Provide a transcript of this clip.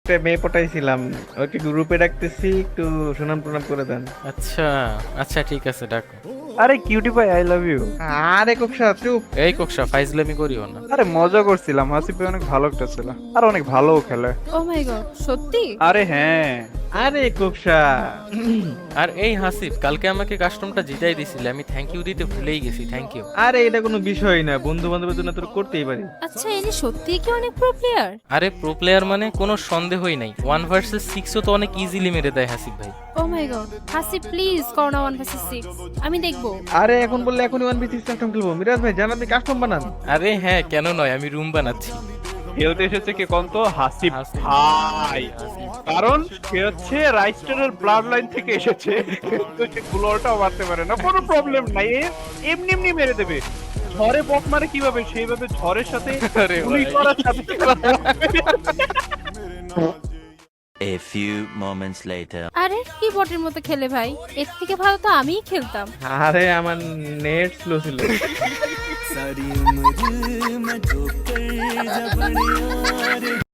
একটা মেয়ে পটাইছিলাম, ওকে গ্রুপে ডাকতেছি, একটু সুনাম টুনাম করে দেন। আচ্ছা আচ্ছা ঠিক আছে ডাকো। আরে কিউটি ভাই আই লাভ ইউ। আরে কোকসা চুপ। এই কোকসা ফাইজলামি করিও না। আরে মজা করছিলাম, হাসিব ভাই অনেক ভালো একটা ছেলে আর অনেক ভালোও খেলে। ও মাই গড, সত্যি? আরে হ্যাঁ, আরে কোকসা, আর এই হাসিব, কালকে আমাকে কাস্টমটা জিতাই দিছিলে, আমি থ্যাংক ইউ দিতে ভুলেই গেছি, থ্যাংক ইউ। আরে এটা কোনো বিষয় না, বন্ধু বান্ধবের জন্য তোর করতেই পারি। আচ্ছা, ইনি সত্যি কি অনেক প্রো প্লেয়ার? আরে প্রো প্লেয়ার মানে কোনো সন্দেহই নাই, 1 vs 6ও তো অনেক ইজিলি মেরে দেয় হাসিব ভাই। ও মাই গড, হাসি প্লিজ করোনা 1 vs 6, আমি দেখবো। আরে এখন বললে এখনই 1v6 কাস্টম খেলবো। মিরাজ ভাই জান, আপনি কাস্টম বানান। আরে হ্যাঁ, কেন নয়, আমি রুম বানাচ্ছি। খেলতে এসেছে কে কোন তো? হাসিব হাসিব। ভাই। কারণ সে হচ্ছে রাইস্টারের ব্লাড লাইন থেকে এসেছে, কিন্তু সে গুলোটাও মারতে পারে না, কোনো প্রবলেম নাই, এমনি এমনি মেরে দেবে। ঝড়ে বক মারে কিভাবে, সেইভাবে ঝড়ের সাথে গুলি করার সাথে A few moments later. আরে কি বটের মতো খেলে ভাই, এর থেকে ভালো তো আমিই খেলতাম। আরে আমার নেট স্লো ছিল। सारी उम्र मैं जो कर जब